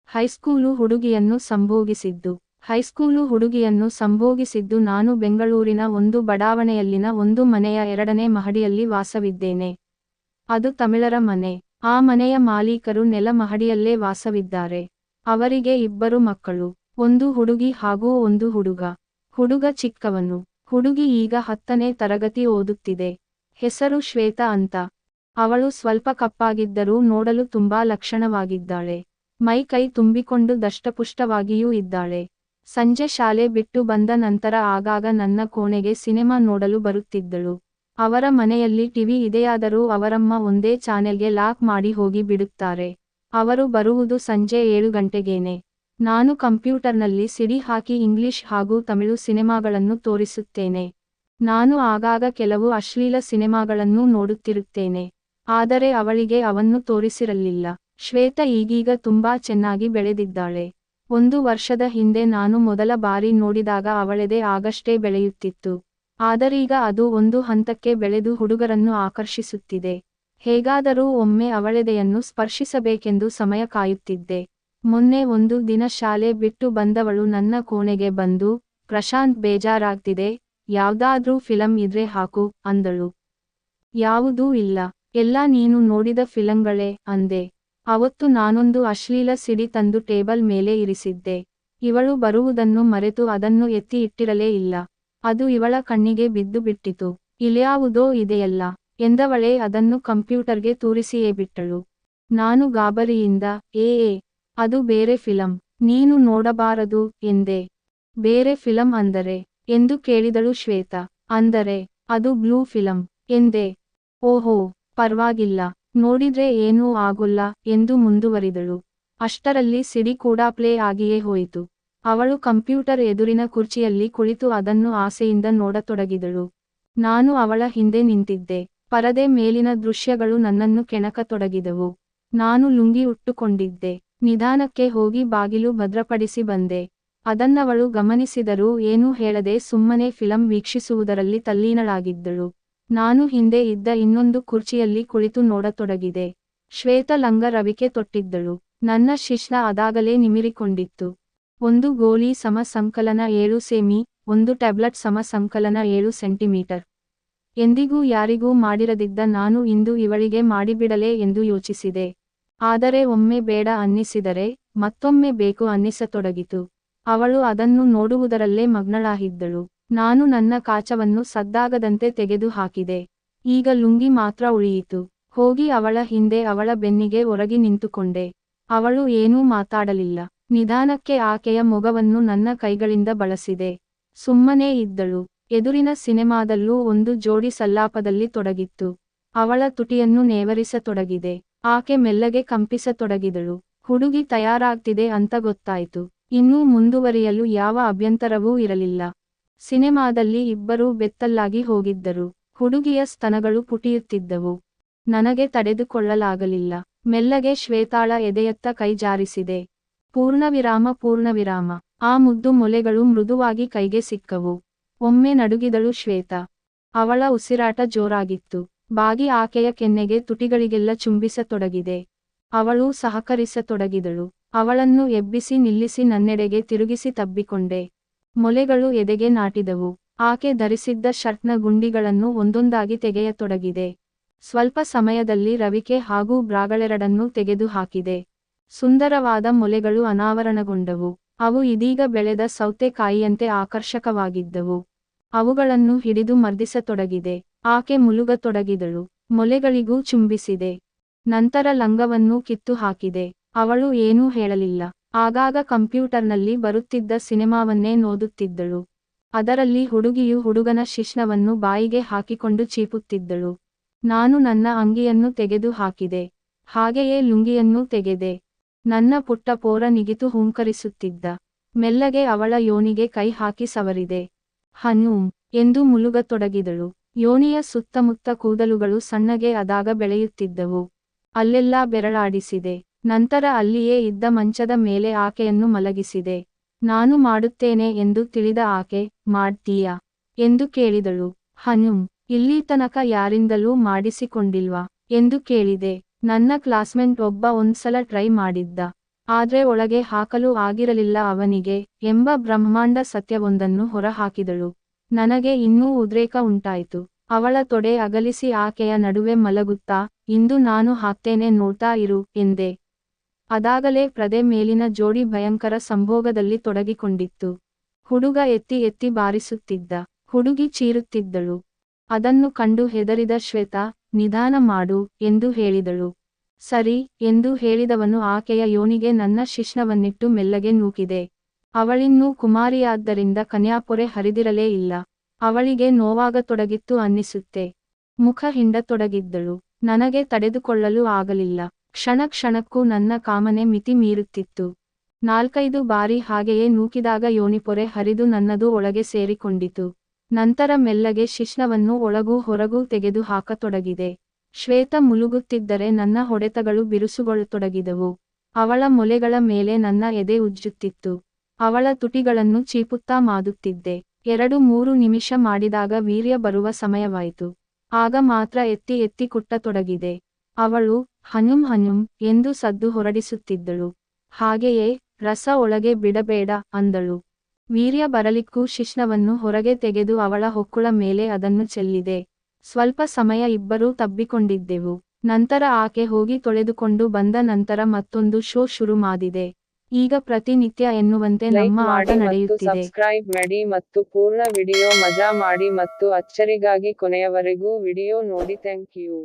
High school ಹುಡುಗಿಯನ್ನು ಸಂಭೋಗಿಸಿದ್ದು. High school ಹುಡುಗಿಯನ್ನು ಸಂಭೋಗಿಸಿದ್ದು ನಾನು ಬೆಂಗಳೂರಿನ ಒಂದು ಬಡಾವಣೆಯಲ್ಲಿನ ಒಂದು ಮನೆಯ 2ನೇ ಮಹಡಿಯಲ್ಲಿ ವಾಸವಿದ್ದೇನೆ. ಅದು ತಮಿಳರ ಮನೆ. ಆ ಮನೆಯ ಮಾಲೀಕರು ನೆಲ ಮಹಡಿಯಲ್ಲೇ ವಾಸವಿದ್ದಾರೆ. ಅವರಿಗೆ 2 ಮಕ್ಕಳು, ಒಂದು ಹುಡುಗಿ ಹಾಗೂ ಒಂದು ಹುಡುಗ. ಹುಡುಗ ಚಿಕ್ಕವನು. ಹುಡುಗಿ ಈಗ 10ನೇ ತರಗತಿ ಓದುತ್ತಿದೆ. ಹೆಸರು ಶ್ವೇತಾ ಅಂತ. ಅವಳು ಸ್ವಲ್ಪ ಕಪ್ಪಾಗಿದ್ದರೂ ನೋಡಲು ತುಂಬಾ ಲಕ್ಷಣವಾಗಿದ್ದಾಳೆ. ಮೈ ಕೈ ತುಂಬಿಕೊಂಡು ದಷ್ಟಪುಷ್ಟವಾಗಿಯೂ ಇದ್ದಾಳೆ. ಸಂಜೆ ಶಾಲೆ ಬಿಟ್ಟು ಬಂದ ನಂತರ ಆಗಾಗ ನನ್ನ ಕೋಣೆಗೆ ಸಿನೆಮಾ ನೋಡಲು ಬರುತ್ತಿದ್ದಳು. ಅವರ ಮನೆಯಲ್ಲಿ ಟಿವಿ ಇದೆಯಾದರೂ ಅವರಮ್ಮ ಒಂದೇ ಚಾನೆಲ್ಗೆ ಲಾಕ್ ಮಾಡಿ ಹೋಗಿ ಬಿಡುತ್ತಾರೆ. ಅವರು ಬರುವುದು ಸಂಜೆ 7 ಗಂಟೆಗೇನೆ. ನಾನು ಕಂಪ್ಯೂಟರ್ನಲ್ಲಿ ಸಿಡಿ ಹಾಕಿ ಇಂಗ್ಲಿಷ್ ಹಾಗೂ ತಮಿಳು ಸಿನೆಮಾಗಳನ್ನು ತೋರಿಸುತ್ತೇನೆ. ನಾನು ಆಗಾಗ ಕೆಲವು ಅಶ್ಲೀಲ ಸಿನೆಮಾಗಳನ್ನೂ ನೋಡುತ್ತಿರುತ್ತೇನೆ. ಆದರೆ ಅವಳಿಗೆ ಅವನ್ನು ತೋರಿಸಿರಲಿಲ್ಲ. ಶ್ವೇತಾ ಈಗೀಗ ತುಂಬಾ ಚೆನ್ನಾಗಿ ಬೆಳೆದಿದ್ದಾಳೆ. 1 ವರ್ಷದ ಹಿಂದೆ ನಾನು ಮೊದಲ ಬಾರಿ ನೋಡಿದಾಗ ಅವಳೆದೆ ಆಗಷ್ಟೇ ಬೆಳೆಯುತ್ತಿತ್ತು. ಆದರೀಗ ಅದು ಒಂದು ಹಂತಕ್ಕೆ ಬೆಳೆದು ಹುಡುಗರನ್ನು ಆಕರ್ಷಿಸುತ್ತಿದೆ. ಹೇಗಾದರೂ ಒಮ್ಮೆ ಅವಳೆದೆಯನ್ನು ಸ್ಪರ್ಶಿಸಬೇಕೆಂದು ಸಮಯ ಕಾಯುತ್ತಿದ್ದೆ. ಮೊನ್ನೆ ಒಂದು ದಿನ ಶಾಲೆ ಬಿಟ್ಟು ಬಂದವಳು ನನ್ನ ಕೋಣೆಗೆ ಬಂದು, ಪ್ರಶಾಂತ್ ಬೇಜಾರಾಗ್ತಿದೆ, ಯಾವ್ದಾದ್ರೂ ಫಿಲಂ ಇದ್ರೆ ಹಾಕು ಅಂದಳು. ಯಾವುದೂ ಇಲ್ಲ, ಎಲ್ಲ ನೀನು ನೋಡಿದ ಫಿಲಂಗಳೇ ಅಂದೆ. ಅವತ್ತು ನಾನೊಂದು ಅಶ್ಲೀಲ ಸಿಡಿ ತಂದು ಟೇಬಲ್ ಮೇಲೆ ಇರಿಸಿದ್ದೆ. ಇವಳು ಬರುವುದನ್ನು ಮರೆತು ಅದನ್ನು ಎತ್ತಿ ಇಟ್ಟಿರಲೇ ಇಲ್ಲ. ಅದು ಇವಳ ಕಣ್ಣಿಗೆ ಬಿದ್ದು ಬಿಟ್ಟಿತು. ಇಲ್ಯಾವುದೋ ಇದೆಯಲ್ಲ ಎಂದವಳೇ ಅದನ್ನು ಕಂಪ್ಯೂಟರ್ಗೆ ತೂರಿಸಿಯೇ ಬಿಟ್ಟಳು. ನಾನು ಗಾಬರಿಯಿಂದ ಅದು ಬೇರೆ ಫಿಲಂ, ನೀನು ನೋಡಬಾರದು ಎಂದೆ. ಬೇರೆ ಫಿಲಂ ಅಂದರೆ ಎಂದು ಕೇಳಿದಳು ಶ್ವೇತಾ. ಅಂದರೆ ಅದು ಬ್ಲೂ ಫಿಲಂ ಎಂದೆ. ಓಹೋ, ಪರ್ವಾಗಿಲ್ಲ, ನೋಡಿದ್ರೆ ಏನೂ ಆಗೋಲ್ಲ ಎಂದು ಮುಂದುವರಿದಳು. ಅಷ್ಟರಲ್ಲಿ ಸಿಡಿ ಕೂಡ ಪ್ಲೇ ಆಗಿಯೇ ಹೋಯಿತು. ಅವಳು ಕಂಪ್ಯೂಟರ್ ಎದುರಿನ ಕುರ್ಚಿಯಲ್ಲಿ ಕುಳಿತು ಅದನ್ನು ಆಸೆಯಿಂದ ನೋಡತೊಡಗಿದಳು. ನಾನು ಅವಳ ಹಿಂದೆ ನಿಂತಿದ್ದೆ. ಪರದೆ ಮೇಲಿನ ದೃಶ್ಯಗಳು ನನ್ನನ್ನು ಕೆಣಕತೊಡಗಿದವು. ನಾನು ಲುಂಗಿ ಉಟ್ಟುಕೊಂಡಿದ್ದೆ. ನಿಧಾನಕ್ಕೆ ಹೋಗಿ ಬಾಗಿಲು ಭದ್ರಪಡಿಸಿ ಬಂದೆ. ಅದನ್ನವಳು ಗಮನಿಸಿದರೂ ಏನೂ ಹೇಳದೆ ಸುಮ್ಮನೆ ಫಿಲಂ ವೀಕ್ಷಿಸುವುದರಲ್ಲಿ ತಲ್ಲೀನಳಾಗಿದ್ದಳು. ನಾನು ಹಿಂದೆ ಇದ್ದ ಇನ್ನೊಂದು ಕುರ್ಚಿಯಲ್ಲಿ ಕುಳಿತು ನೋಡತೊಡಗಿದೆ. ಶ್ವೇತಾ ಲಂಗ ರವಿಕೆ ತೊಟ್ಟಿದ್ದಳು. ನನ್ನ ಶಿಶ್ನ ಅದಾಗಲೇ ನಿಮಿರಿಕೊಂಡಿತ್ತು. 1 ಗೋಲಿ ಸಮ ಸಂಕಲನ 7 ಸೆಮಿ, 1 ಟ್ಯಾಬ್ಲೆಟ್ ಸಮ ಸಂಕಲನ 7 ಸೆಂಟಿಮೀಟರ್. ಎಂದಿಗೂ ಯಾರಿಗೂ ಮಾಡಿರದಿದ್ದ ನಾನು ಇಂದು ಇವಳಿಗೆ ಮಾಡಿಬಿಡಲೇ ಎಂದು ಯೋಚಿಸಿದೆ. ಆದರೆ ಒಮ್ಮೆ ಬೇಡ ಅನ್ನಿಸಿದರೆ ಮತ್ತೊಮ್ಮೆ ಬೇಕು ಅನ್ನಿಸತೊಡಗಿತು. ಅವಳು ಅದನ್ನು ನೋಡುವುದರಲ್ಲೇ ಮಗ್ನಳಾಗಿದ್ದಳು. ನಾನು ನನ್ನ ಕಾಚವನ್ನು ಸದ್ದಾಗದಂತೆ ತೆಗೆದು ಹಾಕಿದೆ. ಈಗ ಲುಂಗಿ ಮಾತ್ರ ಉಳಿಯಿತು. ಹೋಗಿ ಅವಳ ಹಿಂದೆ ಅವಳ ಬೆನ್ನಿಗೆ ಒರಗಿ ನಿಂತುಕೊಂಡೆ. ಅವಳು ಏನೂ ಮಾತಾಡಲಿಲ್ಲ. ನಿಧಾನಕ್ಕೆ ಆಕೆಯ ಮೊಗವನ್ನು ನನ್ನ ಕೈಗಳಿಂದ ಬಳಸಿದೆ. ಸುಮ್ಮನೇ ಇದ್ದಳು. ಎದುರಿನ ಸಿನೆಮಾದಲ್ಲೂ ಒಂದು ಜೋಡಿ ಸಲ್ಲಾಪದಲ್ಲಿ ತೊಡಗಿತ್ತು. ಅವಳ ತುಟಿಯನ್ನು ನೇವರಿಸತೊಡಗಿದೆ. ಆಕೆ ಮೆಲ್ಲಗೆ ಕಂಪಿಸತೊಡಗಿದಳು. ಹುಡುಗಿ ತಯಾರಾಗ್ತಿದೆ ಅಂತ ಗೊತ್ತಾಯಿತು. ಇನ್ನೂ ಮುಂದುವರಿಯಲು ಯಾವ ಅಭ್ಯಂತರವೂ ಇರಲಿಲ್ಲ. ಸಿನೆಮಾದಲ್ಲಿ ಇಬ್ಬರೂ ಬೆತ್ತಲ್ಲಾಗಿ ಹೋಗಿದ್ದರು. ಹುಡುಗಿಯ ಸ್ತನಗಳು ಪುಟಿಯುತ್ತಿದ್ದವು. ನನಗೆ ತಡೆದುಕೊಳ್ಳಲಾಗಲಿಲ್ಲ. ಮೆಲ್ಲಗೆ ಶ್ವೇತಾಳ ಎದೆಯತ್ತ ಕೈ ಜಾರಿಸಿದೆ. ಪೂರ್ಣವಿರಾಮ. ಆ ಮುದ್ದು ಮೊಲೆಗಳು ಮೃದುವಾಗಿ ಕೈಗೆ ಸಿಕ್ಕವು. ಒಮ್ಮೆ ನಡುಗಿದಳು ಶ್ವೇತಾ. ಅವಳ ಉಸಿರಾಟ ಜೋರಾಗಿತ್ತು. ಬಾಗಿ ಆಕೆಯ ಕೆನ್ನೆಗೆ ತುಟಿಗಳಿಗೆಲ್ಲ ಚುಂಬಿಸತೊಡಗಿದೆ. ಅವಳೂ ಸಹಕರಿಸತೊಡಗಿದಳು. ಅವಳನ್ನು ಎಬ್ಬಿಸಿ ನಿಲ್ಲಿಸಿ ನನ್ನೆಡೆಗೆ ತಿರುಗಿಸಿ ತಬ್ಬಿಕೊಂಡೆ. ಮೊಲೆಗಳು ಎದೆಗೆ ನಾಟಿದವು. ಆಕೆ ಧರಿಸಿದ್ದ ಶರ್ಟ್ನ ಗುಂಡಿಗಳನ್ನು ಒಂದೊಂದಾಗಿ ತೆಗೆಯತೊಡಗಿದೆ. ಸ್ವಲ್ಪ ಸಮಯದಲ್ಲಿ ರವಿಕೆ ಹಾಗೂ ಬ್ರಾಗಳೆರಡನ್ನೂ ತೆಗೆದು ಹಾಕಿದೆ. ಸುಂದರವಾದ ಮೊಲೆಗಳು ಅನಾವರಣಗೊಂಡವು. ಅವು ಇದೀಗ ಬೆಳೆದ ಸೌತೆಕಾಯಿಯಂತೆ ಆಕರ್ಷಕವಾಗಿದ್ದವು. ಅವುಗಳನ್ನು ಹಿಡಿದು ಮರ್ದಿಸತೊಡಗಿದೆ. ಆಕೆ ಮುಲುಗತೊಡಗಿದಳು. ಮೊಲೆಗಳಿಗೂ ಚುಂಬಿಸಿದೆ. ನಂತರ ಲಂಗವನ್ನೂ ಕಿತ್ತು ಹಾಕಿದೆ. ಅವಳು ಏನೂ ಹೇಳಲಿಲ್ಲ. ಆಗಾಗ ಕಂಪ್ಯೂಟರ್ನಲ್ಲಿ ಬರುತ್ತಿದ್ದ ಸಿನೆಮಾವನ್ನೇ ನೋಡುತ್ತಿದ್ದಳು. ಅದರಲ್ಲಿ ಹುಡುಗಿಯು ಹುಡುಗನ ಶಿಶ್ನವನ್ನು ಬಾಯಿಗೆ ಹಾಕಿಕೊಂಡು ಚೀಪುತ್ತಿದ್ದಳು. ನಾನು ನನ್ನ ಅಂಗಿಯನ್ನು ತೆಗೆದು ಹಾಕಿದೆ. ಹಾಗೆಯೇ ಲುಂಗಿಯನ್ನೂ ತೆಗೆದೆ. ನನ್ನ ಪುಟ್ಟ ಪೋರ ನಿಗಿತು ಹುಂಕರಿಸುತ್ತಿದ್ದ. ಮೆಲ್ಲಗೆ ಅವಳ ಯೋನಿಗೆ ಕೈ ಹಾಕಿ ಸವರಿದೆ. ಹನ್ನೂಂ ಎಂದು ಮುಲುಗತೊಡಗಿದಳು. ಯೋನಿಯ ಸುತ್ತಮುತ್ತ ಕೂದಲುಗಳು ಸಣ್ಣಗೆ ಅದಾಗ ಬೆಳೆಯುತ್ತಿದ್ದವು. ಅಲ್ಲೆಲ್ಲಾ ಬೆರಳಾಡಿಸಿದೆ. ನಂತರ ಅಲ್ಲಿಯೇ ಇದ್ದ ಮಂಚದ ಮೇಲೆ ಆಕೆಯನ್ನು ಮಲಗಿಸಿದೆ. ನಾನು ಮಾಡುತ್ತೇನೆ ಎಂದು ತಿಳಿದ ಆಕೆ, ಮಾಡ್ತೀಯಾ ಎಂದು ಕೇಳಿದಳು. ಹನ್ನೂಂ, ಇಲ್ಲಿ ತನಕ ಯಾರಿಂದಲೂ ಮಾಡಿಸಿಕೊಂಡಿಲ್ವಾ ಎಂದು ಕೇಳಿದೆ. ನನ್ನ ಕ್ಲಾಸ್ಮೇಟ್ ಒಬ್ಬ ಒಂದ್ಸಲ ಟ್ರೈ ಮಾಡಿದ್ದ. ಆದ್ರೆ ಒಳಗೆ ಹಾಕಲು ಆಗಿರಲಿಲ್ಲ ಅವನಿಗೆ ಎಂಬ ಬ್ರಹ್ಮಾಂಡ ಸತ್ಯವೊಂದನ್ನು ಹೊರಹಾಕಿದಳು. ನನಗೆ ಇನ್ನೂ ಉದ್ರೇಕ ಉಂಟಾಯಿತು. ಅವಳ ತೊಡೆ ಅಗಲಿಸಿ ಆಕೆಯ ನಡುವೆ ಮಲಗುತ್ತಾ, ಇಂದು ನಾನು ಹಾಕ್ತೇನೆ ನೋಡ್ತಾ ಇರು ಎಂದೆ. ಅದಾಗಲೇ ಪ್ರದೆ ಮೇಲಿನ ಜೋಡಿ ಭಯಂಕರ ಸಂಭೋಗದಲ್ಲಿ ತೊಡಗಿಕೊಂಡಿತ್ತು. ಹುಡುಗ ಎತ್ತಿ ಎತ್ತಿ ಬಾರಿಸುತ್ತಿದ್ದ. ಹುಡುಗಿ ಚೀರುತ್ತಿದ್ದಳು. ಅದನ್ನು ಕಂಡು ಹೆದರಿದ ಶ್ವೇತಾ, ನಿಧಾನ ಮಾಡು ಎಂದು ಹೇಳಿದಳು. ಸರಿ ಎಂದು ಹೇಳಿದವನು ಆಕೆಯ ಯೋನಿಗೆ ನನ್ನ ಶಿಶ್ನವನ್ನಿಟ್ಟು ಮೆಲ್ಲಗೆ ನೂಕಿದೆ. ಅವಳಿನ್ನೂ ಕುಮಾರಿಯಾದ್ದರಿಂದ ಕನ್ಯಾಪೊರೆ ಹರಿದಿರಲೇ ಇಲ್ಲ. ಅವಳಿಗೆ ನೋವಾಗತೊಡಗಿತ್ತು ಅನ್ನಿಸುತ್ತೆ. ಮುಖ ಹಿಂಡತೊಡಗಿದ್ದಳು. ನನಗೆ ತಡೆದುಕೊಳ್ಳಲು ಆಗಲಿಲ್ಲ. ಕ್ಷಣ ಕ್ಷಣಕ್ಕೂ ನನ್ನ ಕಾಮನೆ ಮಿತಿ ಮೀರುತ್ತಿತ್ತು. 4-5 ಬಾರಿ ಹಾಗೆಯೇ ನೂಕಿದಾಗ ಯೋನಿಪೊರೆ ಹರಿದು ನನ್ನದು ಒಳಗೆ ಸೇರಿಕೊಂಡಿತು. ನಂತರ ಮೆಲ್ಲಗೆ ಶಿಶ್ನವನ್ನು ಒಳಗೂ ಹೊರಗೂ ತೆಗೆದು ಹಾಕತೊಡಗಿದೆ. ಶ್ವೇತ ಮುಲುಗುತ್ತಿದ್ದರೆ ನನ್ನ ಹೊಡೆತಗಳು ಬಿರುಸುಗೊಳ್ಳತೊಡಗಿದವು. ಅವಳ ಮೊಲೆಗಳ ಮೇಲೆ ನನ್ನ ಎದೆ ಉಜ್ಜುತ್ತಿತ್ತು. ಅವಳ ತುಟಿಗಳನ್ನು ಚೀಪುತ್ತಾ ಮಾದುತ್ತಿದ್ದೆ. 2-3 ನಿಮಿಷ ಮಾಡಿದಾಗ ವೀರ್ಯ ಬರುವ ಸಮಯವಾಯಿತು. ಆಗ ಮಾತ್ರ ಎತ್ತಿ ಎತ್ತಿ ಕುಟ್ಟತೊಡಗಿದೆ. ಅವಳು ಹನುಮ್ ಹನುಮ್ ಎಂದು ಸದ್ದು ಹೊರಡಿಸುತ್ತಿದ್ದಳು. ಹಾಗೆಯೇ ರಸ ಒಳಗೆ ಬಿಡಬೇಡ ಅಂದಳು. ವೀರ್ಯ ಬರಲಿಕ್ಕೂ ಶಿಶ್ನವನ್ನು ಹೊರಗೆ ತೆಗೆದು ಅವಳ ಹೊಕ್ಕುಳ ಮೇಲೆ ಅದನ್ನು ಚೆಲ್ಲಿದೆ. ಸ್ವಲ್ಪ ಸಮಯ ಇಬ್ಬರೂ ತಬ್ಬಿಕೊಂಡಿದ್ದೆವು. ನಂತರ ಆಕೆ ಹೋಗಿ ತೊಳೆದುಕೊಂಡು ಬಂದ ನಂತರ ಮತ್ತೊಂದು ಶೋ ಶುರು ಮಾಡಿದೆ. ಈಗ ಪ್ರತಿನಿತ್ಯ ಎನ್ನುವಂತೆ ನಮ್ಮ ಆಟ ನಡೆಯುತ್ತಿದೆ. ಸಬ್ಸ್ಕ್ರೈಬ್ ಮಾಡಿ ಮತ್ತು ಪೂರ್ಣ ವಿಡಿಯೋ ಮಜಾ ಮಾಡಿ ಮತ್ತು ಅಚ್ಚರಿಗಾಗಿ ಕೊನೆಯವರೆಗೂ ವಿಡಿಯೋ ನೋಡಿ. Thank you.